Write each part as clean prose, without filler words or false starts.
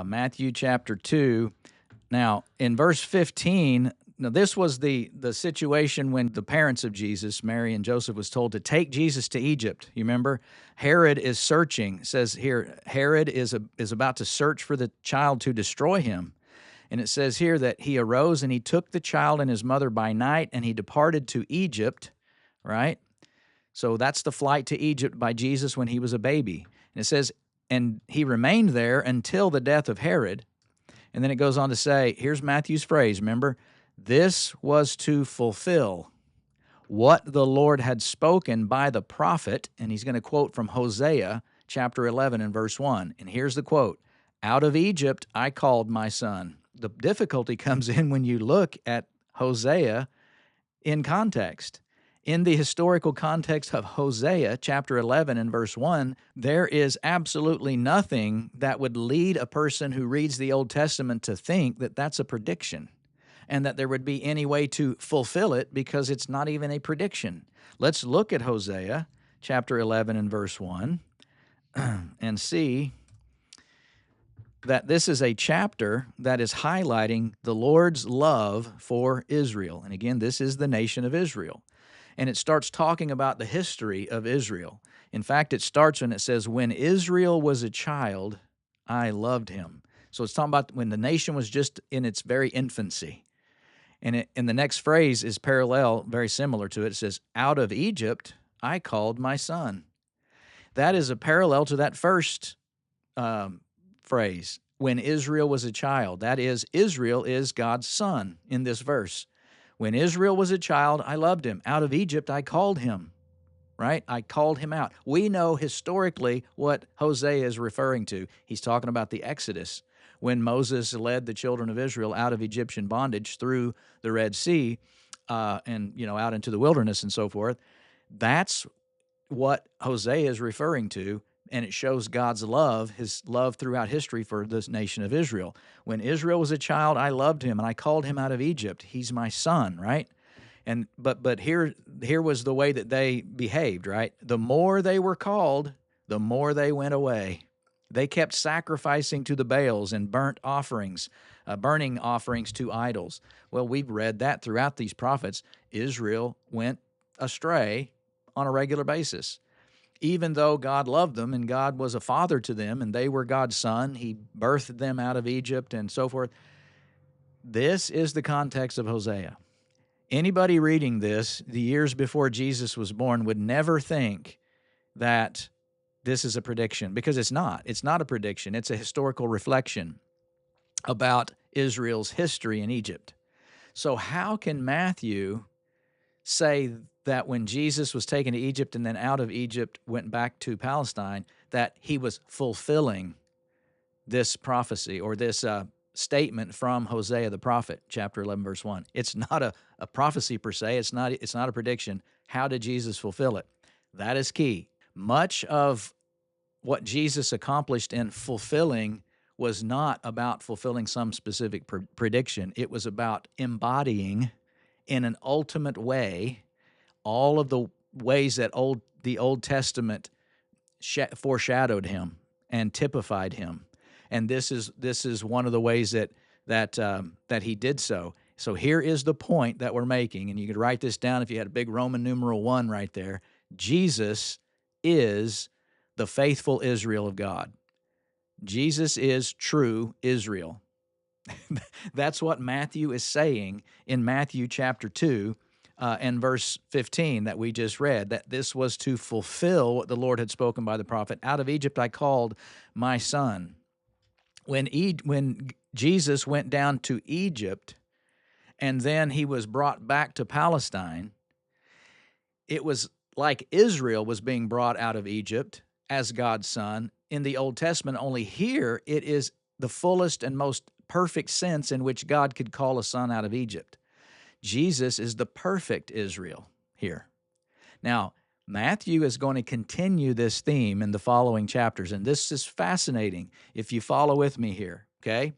Matthew chapter 2. Now, in verse 15, now this was the situation when the parents of Jesus, Mary and Joseph, was told to take Jesus to Egypt. You remember? Herod is searching. It says here, Herod is about to search for the child to destroy him. And it says here that he arose and he took the child and his mother by night and he departed to Egypt, right? So that's the flight to Egypt by Jesus when he was a baby. And it says, and he remained there until the death of Herod. And then it goes on to say, here's Matthew's phrase, remember? This was to fulfill what the Lord had spoken by the prophet, and he's going to quote from Hosea chapter 11 and verse 1. And here's the quote, out of Egypt I called my son. The difficulty comes in when you look at Hosea in context. In the historical context of Hosea chapter 11 and verse 1, there is absolutely nothing that would lead a person who reads the Old Testament to think that that's a prediction and that there would be any way to fulfill it because it's not even a prediction. Let's look at Hosea chapter 11 and verse 1 and see that this is a chapter that is highlighting the Lord's love for Israel. And again, this is the nation of Israel. And it starts talking about the history of Israel. In fact, it starts when it says, when Israel was a child, I loved him. So it's talking about when the nation was just in its very infancy. And the next phrase is parallel, very similar to it. It says, out of Egypt, I called my son. That is a parallel to that first phrase, when Israel was a child. That is, Israel is God's son in this verse. When Israel was a child, I loved him. Out of Egypt, I called him, right? I called him out. We know historically what Hosea is referring to. He's talking about the Exodus, when Moses led the children of Israel out of Egyptian bondage through the Red Sea and, out into the wilderness and so forth. That's what Hosea is referring to, and it shows God's love, his love throughout history for this nation of Israel. When Israel was a child, I loved him, and I called him out of Egypt. He's my son, right? And but here was the way that they behaved, right? The more they were called, the more they went away. They kept sacrificing to the Baals and burning offerings to idols. Well, we've read that throughout these prophets. Israel went astray on a regular basis. Even though God loved them and God was a father to them and they were God's son, he birthed them out of Egypt and so forth. This is the context of Hosea. Anybody reading this the years before Jesus was born would never think that this is a prediction, because it's not. It's not a prediction. It's a historical reflection about Israel's history in Egypt. So how can Matthew say that when Jesus was taken to Egypt and then out of Egypt went back to Palestine, that he was fulfilling this prophecy or this statement from Hosea the prophet, chapter 11, verse 1? It's not a prophecy per se. It's not a prediction. How did Jesus fulfill it? That is key. Much of what Jesus accomplished in fulfilling was not about fulfilling some specific prediction. It was about embodying in an ultimate way all of the ways that the Old Testament foreshadowed him and typified him. And this is one of the ways that he did so. So here is the point that we're making, and you could write this down if you had a big Roman numeral 1 right there. Jesus is the faithful Israel of God. Jesus is true Israel. That's what Matthew is saying in Matthew chapter 2 and verse 15 that we just read, that this was to fulfill what the Lord had spoken by the prophet. Out of Egypt I called my son. When Jesus went down to Egypt and then he was brought back to Palestine, it was like Israel was being brought out of Egypt as God's son in the Old Testament, only here it is the fullest and most perfect sense in which God could call a son out of Egypt. Jesus is the perfect Israel here. Now, Matthew is going to continue this theme in the following chapters, and this is fascinating if you follow with me here, okay?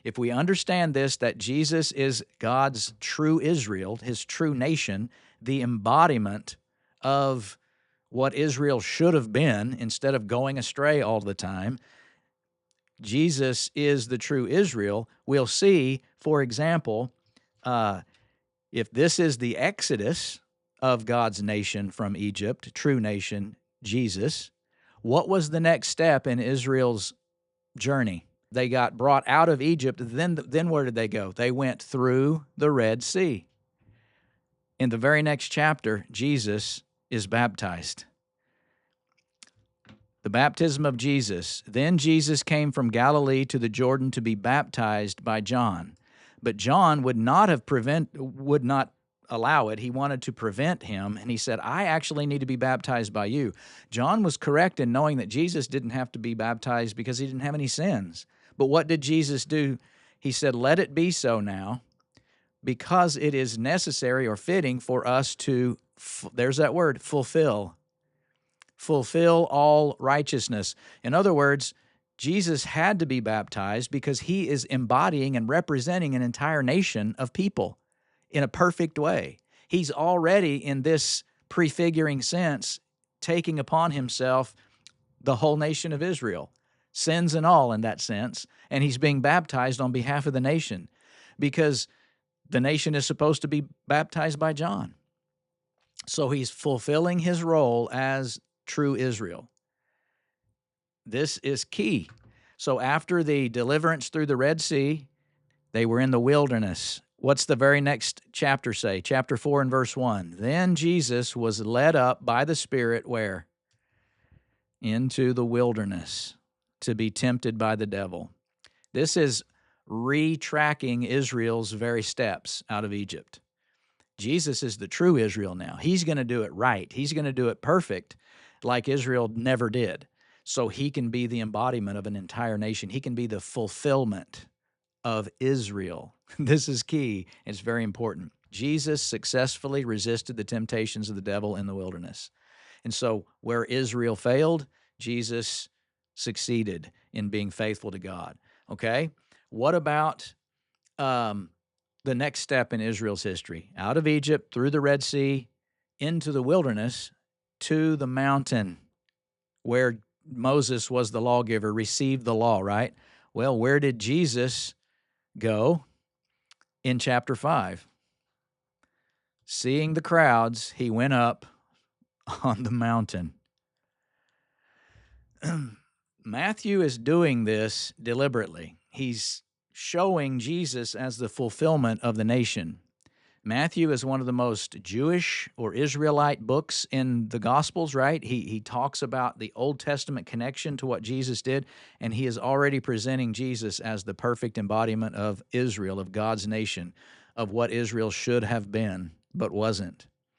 If we understand this, that Jesus is God's true Israel, his true nation, the embodiment of what Israel should have been instead of going astray all the time, Jesus is the true Israel, we'll see, for example, if this is the exodus of God's nation from Egypt, true nation, Jesus, what was the next step in Israel's journey? They got brought out of Egypt. Then where did they go? They went through the Red Sea. In the very next chapter, Jesus is baptized. The baptism of Jesus. Then Jesus came from Galilee to the Jordan to be baptized by John. But John would not allow it. He wanted to prevent him, and he said, I actually need to be baptized by you. John was correct in knowing that Jesus didn't have to be baptized because he didn't have any sins. But what did Jesus do? He said, let it be so now, because it is necessary or fitting for us to, there's that word, fulfill all righteousness. In other words, Jesus had to be baptized because he is embodying and representing an entire nation of people in a perfect way. He's already, in this prefiguring sense, taking upon himself the whole nation of Israel, sins and all in that sense, and he's being baptized on behalf of the nation because the nation is supposed to be baptized by John. So he's fulfilling his role as true Israel. This is key. So after the deliverance through the Red Sea, they were in the wilderness. What's the very next chapter say? Chapter 4 and verse 1. Then Jesus was led up by the Spirit where? Into the wilderness to be tempted by the devil. This is retracking Israel's very steps out of Egypt. Jesus is the true Israel now. He's going to do it right. He's going to do it perfect like Israel never did. So he can be the embodiment of an entire nation. He can be the fulfillment of Israel. This is key. It's very important. Jesus successfully resisted the temptations of the devil in the wilderness. And so where Israel failed, Jesus succeeded in being faithful to God. Okay? What about the next step in Israel's history? Out of Egypt, through the Red Sea, into the wilderness, to the mountain where Moses was the lawgiver, received the law, right? Well, where did Jesus go? In chapter 5. Seeing the crowds, he went up on the mountain. Matthew is doing this deliberately. He's showing Jesus as the fulfillment of the nation. Matthew is one of the most Jewish or Israelite books in the Gospels, right? He talks about the Old Testament connection to what Jesus did, and he is already presenting Jesus as the perfect embodiment of Israel, of God's nation, of what Israel should have been, but wasn't.